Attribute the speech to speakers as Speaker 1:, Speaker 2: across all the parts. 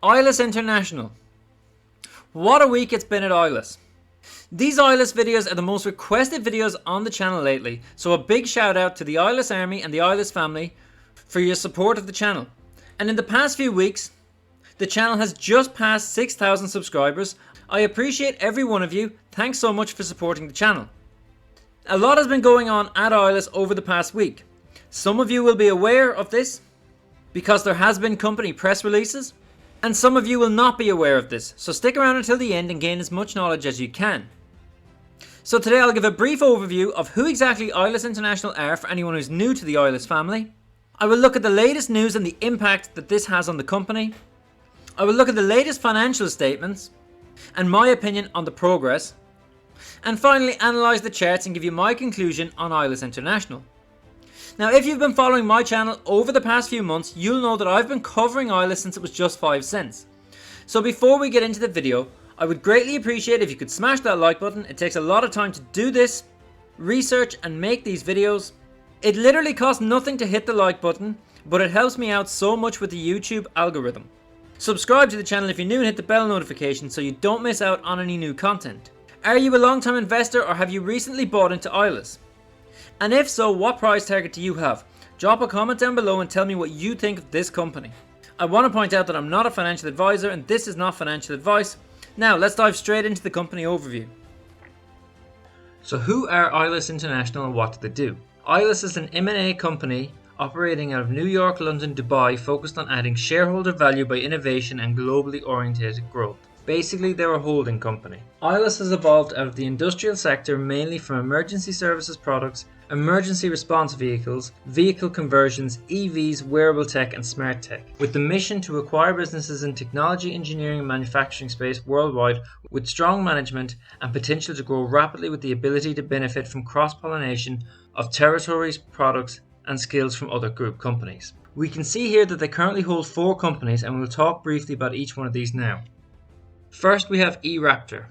Speaker 1: Ilus International. What a week it's been at Ilus. These Ilus videos are the most requested videos on the channel lately, so a big shout out to the Ilus Army and the Ilus family for your support of the channel. And in the past few weeks, the channel has just passed 6,000 subscribers. I appreciate every one of you. Thanks so much for supporting the channel. A lot has been going on at Ilus over the past week. Some of you will be aware of this because there has been company press releases, and some of you will not be aware of this, so stick around until the end and gain as much knowledge as you can. So today I'll give a brief overview of who exactly Ilus International are for anyone who's new to the Ilus family. I will look at the latest news and the impact that this has on the company. I will look at the latest financial statements and my opinion on the progress. And finally analyse the charts and give you my conclusion on Ilus International. Now, if you've been following my channel over the past few months, you'll know that I've been covering Ilus since it was just 5 cents. So before we get into the video, I would greatly appreciate if you could smash that like button. It takes a lot of time to do this, research and make these videos. It literally costs nothing to hit the like button, but it helps me out so much with the YouTube algorithm. Subscribe to the channel if you're new and hit the bell notification so you don't miss out on any new content. Are you a long-time investor or have you recently bought into Ilus? And if so, what price target do you have? Drop a comment down below and tell me what you think of this company. I want to point out that I'm not a financial advisor and this is not financial advice. Now let's dive straight into the company overview. So who are Ilus International and what do they do? Ilus is an M&A company operating out of New York, London, Dubai, focused on adding shareholder value by innovation and globally oriented growth. Basically, they're a holding company. Ilus has evolved out of the industrial sector mainly from emergency services products, emergency response vehicles, vehicle conversions, EVs, wearable tech and smart tech, with the mission to acquire businesses in technology, engineering and manufacturing space worldwide with strong management and potential to grow rapidly with the ability to benefit from cross-pollination of territories, products and skills from other group companies. We can see here that they currently hold 4 companies and we'll talk briefly about each one of these now. First we have eRaptor.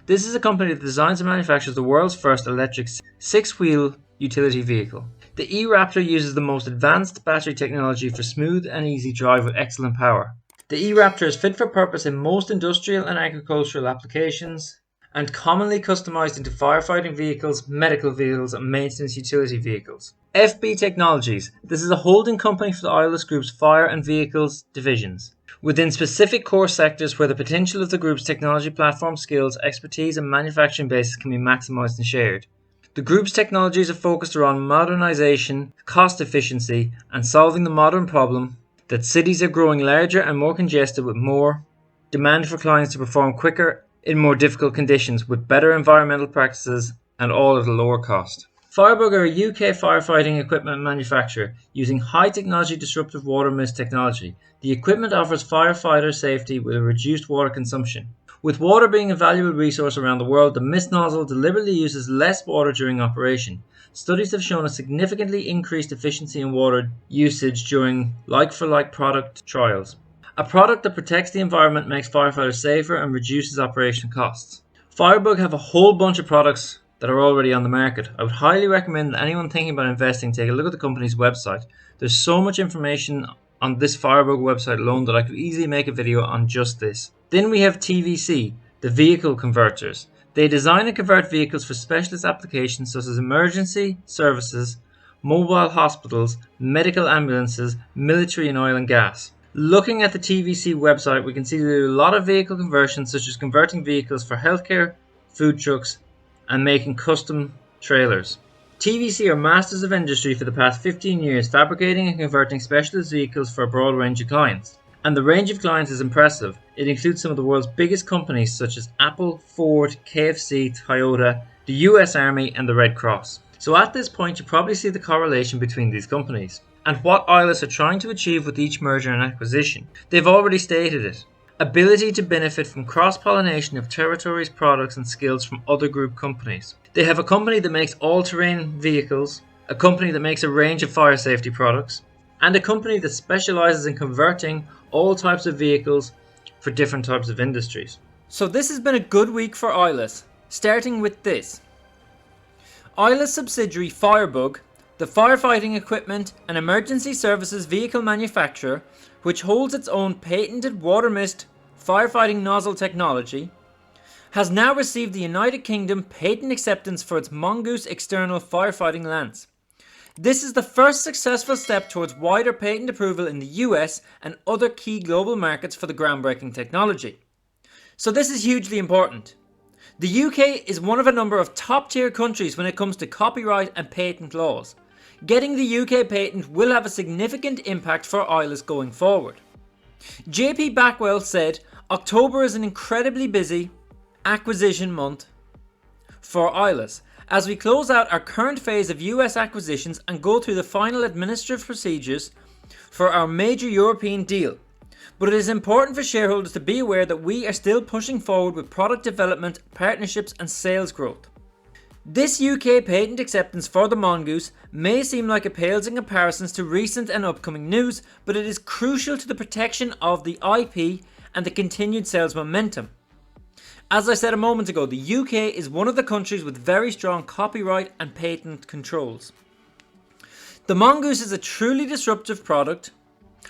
Speaker 1: This is a company that designs and manufactures the world's first electric 6-wheel utility vehicle. The eRaptor uses the most advanced battery technology for smooth and easy drive with excellent power. The eRaptor is fit for purpose in most industrial and agricultural applications and commonly customized into firefighting vehicles, medical vehicles and maintenance utility vehicles. FB Technologies. This is a holding company for the Ilus Group's fire and vehicles divisions, within specific core sectors where the potential of the group's technology platform skills, expertise and manufacturing bases can be maximized and shared. The group's technologies are focused around modernization, cost efficiency and solving the modern problem that cities are growing larger and more congested with more demand for clients to perform quicker in more difficult conditions with better environmental practices and all at a lower cost. Firebug are a UK firefighting equipment manufacturer using high technology disruptive water mist technology. The equipment offers firefighter safety with a reduced water consumption. With water being a valuable resource around the world, the mist nozzle deliberately uses less water during operation. Studies have shown a significantly increased efficiency in water usage during like-for-like product trials. A product that protects the environment makes firefighters safer and reduces operation costs. Firebug have a whole bunch of products that are already on the market. I would highly recommend that anyone thinking about investing take a look at the company's website. There's so much information on this Firebug website alone that I could easily make a video on just this. Then we have TVC, the vehicle converters. They design and convert vehicles for specialist applications such as emergency services, mobile hospitals, medical ambulances, military and oil and gas. Looking at the TVC website, we can see they do a lot of vehicle conversions such as converting vehicles for healthcare, food trucks, and making custom trailers. TVC are masters of industry for the past 15 years, fabricating and converting specialist vehicles for a broad range of clients. And the range of clients is impressive. It includes some of the world's biggest companies such as Apple, Ford, KFC, Toyota, the US Army and the Red Cross. So at this point you probably see the correlation between these companies and what Ilus are trying to achieve with each merger and acquisition. They've already stated it. Ability to benefit from cross-pollination of territories, products and skills from other group companies. They have a company that makes all-terrain vehicles, a company that makes a range of fire safety products, and a company that specializes in converting all types of vehicles for different types of industries. So this has been a good week for Ilus, starting with this. Ilus subsidiary Firebug, the firefighting equipment and emergency services vehicle manufacturer, which holds its own patented water mist firefighting nozzle technology, has now received the United Kingdom patent acceptance for its Mongoose external firefighting lance. This is the first successful step towards wider patent approval in the US and other key global markets for the groundbreaking technology. So this is hugely important. The UK is one of a number of top-tier countries when it comes to copyright and patent laws. Getting the UK patent will have a significant impact for Ilus going forward. JPBACKWELL said, October is an incredibly busy acquisition month for Ilus, as we close out our current phase of US acquisitions and go through the final administrative procedures for our major European deal. But it is important for shareholders to be aware that we are still pushing forward with product development, partnerships and sales growth. This UK patent acceptance for the Mongoose may seem like it pales in comparisons to recent and upcoming news, but it is crucial to the protection of the IP and the continued sales momentum. As I said a moment ago, the UK is one of the countries with very strong copyright and patent controls. The Mongoose is a truly disruptive product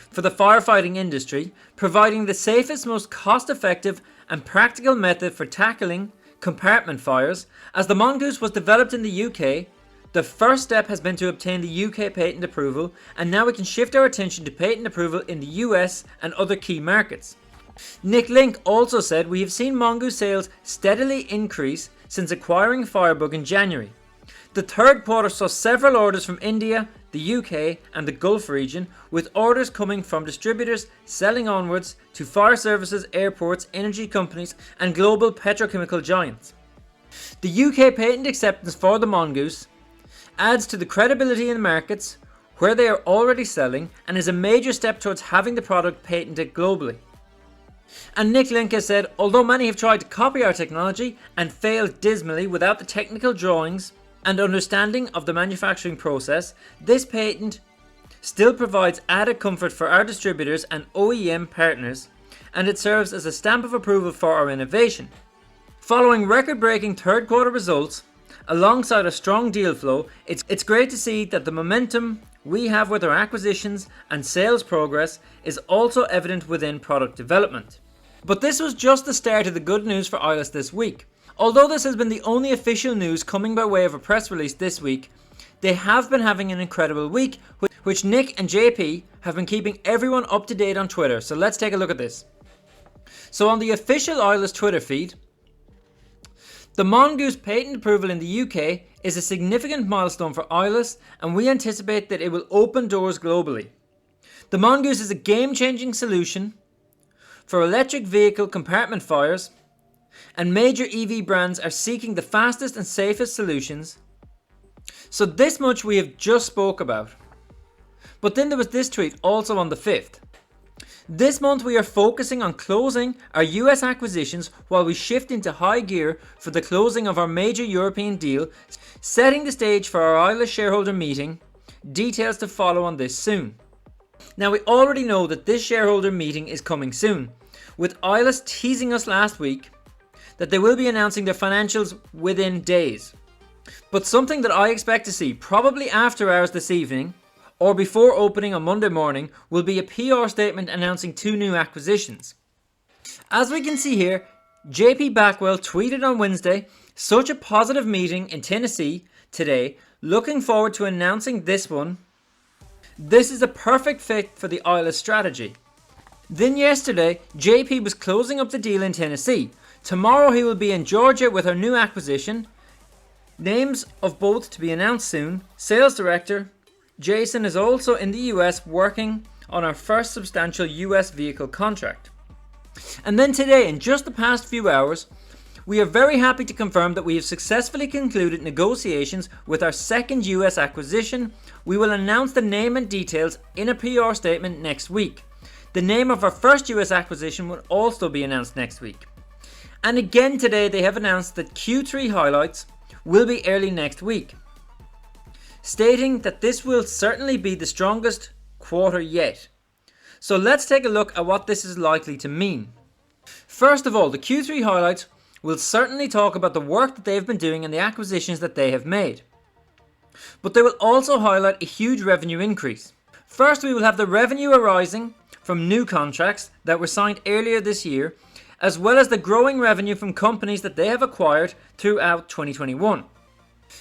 Speaker 1: for the firefighting industry, providing the safest, most cost-effective and practical method for tackling compartment fires. As the Mongoose was developed in the UK, the first step has been to obtain the UK patent approval, and now we can shift our attention to patent approval in the US and other key markets. Nick Link also said, we have seen Mongoose sales steadily increase since acquiring Firebug in January. The third quarter saw several orders from India, the UK and the Gulf region, with orders coming from distributors selling onwards to fire services, airports, energy companies and global petrochemical giants. The UK patent acceptance for the Mongoose adds to the credibility in the markets where they are already selling and is a major step towards having the product patented globally. And Nick Link has said, although many have tried to copy our technology and failed dismally without the technical drawings and understanding of the manufacturing process, this patent still provides added comfort for our distributors and OEM partners, and it serves as a stamp of approval for our innovation. Following record-breaking third quarter results, alongside a strong deal flow, it's great to see that the momentum we have with our acquisitions and sales progress is also evident within product development. But this was just the start of the good news for Ilus this week. Although this has been the only official news coming by way of a press release this week, they have been having an incredible week, which Nick and JP have been keeping everyone up to date on Twitter. So let's take a look at this. So on the official Ilus Twitter feed, the Mongoose patent approval in the UK is a significant milestone for Ilus, and we anticipate that it will open doors globally. The Mongoose is a game-changing solution for electric vehicle compartment fires, and major EV brands are seeking the fastest and safest solutions. So this much we have just spoke about. But then there was this tweet also on the 5th. This month we are focusing on closing our US acquisitions while we shift into high gear for the closing of our major European deal, setting the stage for our Ilus shareholder meeting. Details to follow on this soon. Now we already know that this shareholder meeting is coming soon, with Ilus teasing us last week that they will be announcing their financials within days. But something that I expect to see probably after hours this evening or before opening on Monday morning will be a PR statement announcing 2 new acquisitions. As we can see here, JPBACKWELL tweeted on Wednesday, such a positive meeting in Tennessee today, looking forward to announcing this one. This is a perfect fit for the Ilus strategy. Then yesterday, JP was closing up the deal in Tennessee. Tomorrow he will be in Georgia with our new acquisition. Names of both to be announced soon. Sales Director Jason is also in the US working on our first substantial US vehicle contract. And then today, in just the past few hours, we are very happy to confirm that we have successfully concluded negotiations with our second US acquisition. We will announce the name and details in a PR statement next week. The name of our first US acquisition will also be announced next week. And again today they have announced that Q3 highlights will be early next week, stating that this will certainly be the strongest quarter yet. So let's take a look at what this is likely to mean. First of all, the Q3 highlights will certainly talk about the work that they've been doing and the acquisitions that they have made. But they will also highlight a huge revenue increase. First, we will have the revenue arising from new contracts that were signed earlier this year, as well as the growing revenue from companies that they have acquired throughout 2021.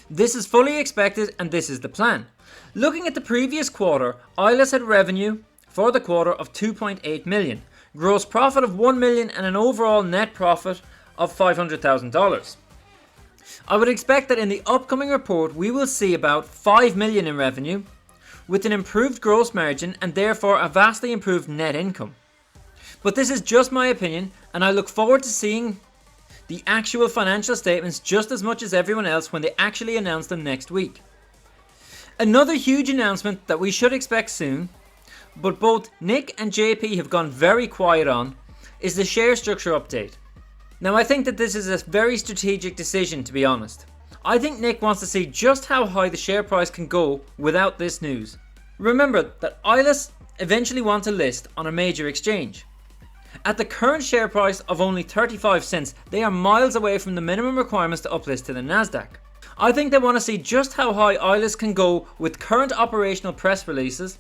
Speaker 1: This is fully expected and this is the plan. Looking at the previous quarter, Ilus had revenue for the quarter of 2.8 million, gross profit of 1 million and an overall net profit of $500,000. I would expect that in the upcoming report we will see about 5 million in revenue with an improved gross margin and therefore a vastly improved net income. But this is just my opinion and I look forward to seeing the actual financial statements just as much as everyone else when they actually announce them next week. Another huge announcement that we should expect soon, but both Nick and JP have gone very quiet on, is the share structure update. Now I think that this is a very strategic decision, to be honest. I think Nick wants to see just how high the share price can go without this news. Remember that Ilus eventually want to list on a major exchange. At the current share price of only 35 cents, they are miles away from the minimum requirements to uplist to the Nasdaq. I think they want to see just how high Ilus can go with current operational press releases,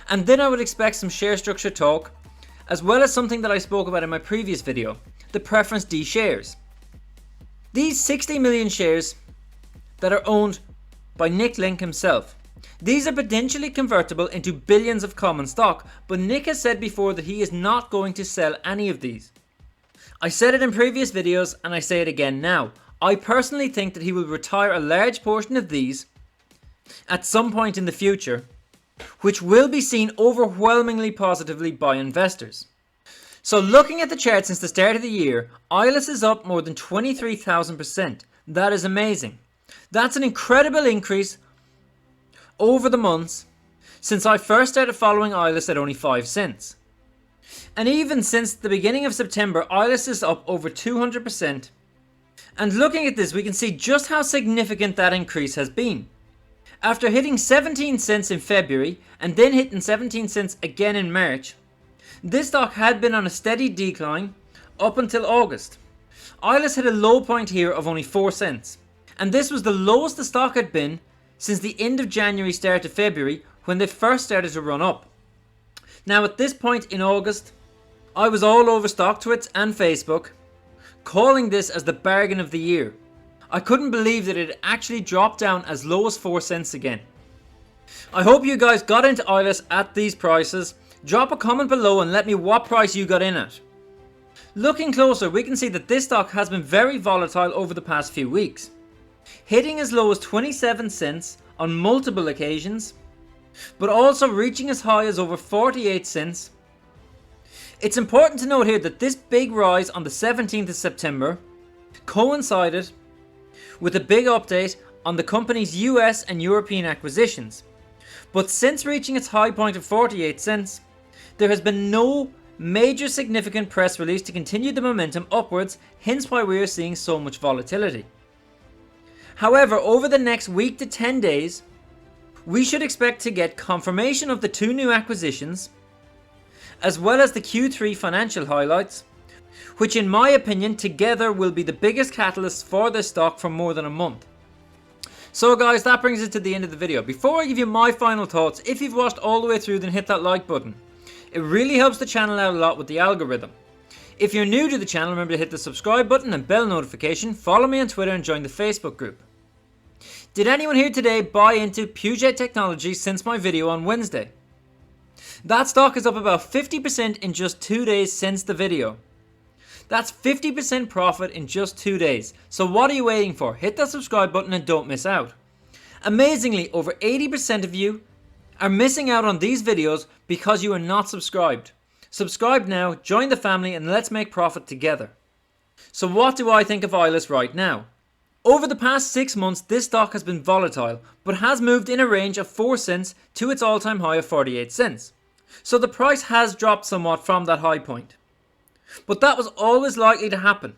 Speaker 1: and then I would expect some share structure talk, as well as something that I spoke about in my previous video, the preference D shares. These 60 million shares that are owned by Nick Link himself. These are potentially convertible into billions of common stock, but Nick has said before that he is not going to sell any of these. I said it in previous videos and I say it again now. I personally think that he will retire a large portion of these at some point in the future, which will be seen overwhelmingly positively by investors. So looking at the chart since the start of the year, Ilus is up more than 23,000%. That is amazing. That's an incredible increase over the months since I first started following Ilus at only 5 cents. And even since the beginning of September, Ilus is up over 200%. And looking at this, we can see just how significant that increase has been. After hitting 17 cents in February and then hitting 17 cents again in March, this stock had been on a steady decline up until August. Ilus hit a low point here of only 4 cents. And this was the lowest the stock had been since the end of January, start of February, when they first started to run up. Now at this point in August, I was all over StockTwits and Facebook, calling this as the bargain of the year. I couldn't believe that it actually dropped down as low as 4 cents again. I hope you guys got into Ilus at these prices. Drop a comment below and let me know what price you got in at. Looking closer, we can see that this stock has been very volatile over the past few weeks, hitting as low as 27 cents on multiple occasions, but also reaching as high as over 48 cents. It's important to note here that this big rise on the 17th of September coincided with a big update on the company's US and European acquisitions. But since reaching its high point of 48 cents, there has been no major significant press release to continue the momentum upwards, hence why we are seeing so much volatility. However, over the next week to 10 days, we should expect to get confirmation of the 2 new acquisitions, as well as the Q3 financial highlights, which in my opinion together will be the biggest catalyst for this stock for more than a month. So guys, that brings us to the end of the video. Before I give you my final thoughts, if you've watched all the way through, then hit that like button. It really helps the channel out a lot with the algorithm. If you're new to the channel, remember to hit the subscribe button and bell notification, follow me on Twitter and join the Facebook group. Did anyone here today buy into Burj Technology since my video on Wednesday? That stock is up about 50% in just 2 days since the video. That's 50% profit in just 2 days. So what are you waiting for? Hit that subscribe button and don't miss out. Amazingly, over 80% of you are missing out on these videos because you are not subscribed. Subscribe now, join the family, and let's make profit together. So what do I think of Ilus right now? Over the past 6 months, this stock has been volatile, but has moved in a range of 4 cents to its all-time high of 48 cents. So the price has dropped somewhat from that high point. But that was always likely to happen.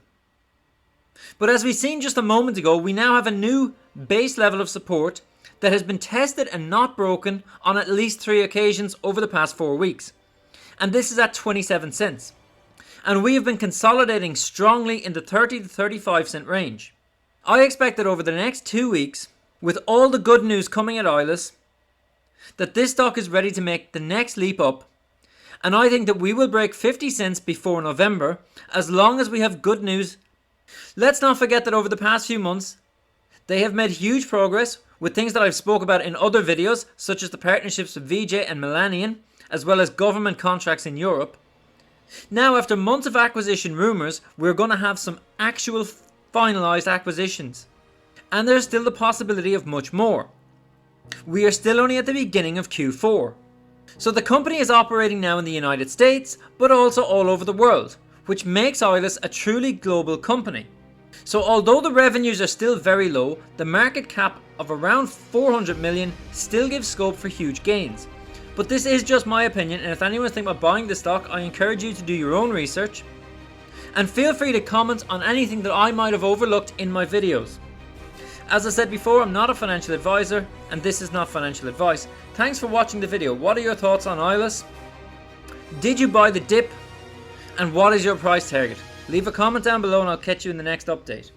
Speaker 1: But as we seen just a moment ago, we now have a new base level of support that has been tested and not broken on at least 3 occasions over the past 4 weeks. And this is at 27 cents. And we have been consolidating strongly in the 30 to 35 cent range. I expect that over the next 2 weeks, with all the good news coming at Ilus, that this stock is ready to make the next leap up, And I think that we will break 50 cents before November, as long as we have good news. Let's not forget that over the past few months, they have made huge progress with things that I've spoke about in other videos, such as the partnerships with VJ and Millennium, as well as government contracts in Europe. Now, after months of acquisition rumours, we're going to have some actual finalised acquisitions. And there's still the possibility of much more. We are still only at the beginning of Q4. So the company is operating now in the United States, but also all over the world, which makes Ilus a truly global company. So although the revenues are still very low, the market cap of around 400 million still gives scope for huge gains. But this is just my opinion, and if anyone's thinking about buying the stock, I encourage you to do your own research. And feel free to comment on anything that I might have overlooked in my videos. As I said before, I'm not a financial advisor, and this is not financial advice. Thanks for watching the video. What are your thoughts on Ilus? Did you buy the dip? And what is your price target? Leave a comment down below and I'll catch you in the next update.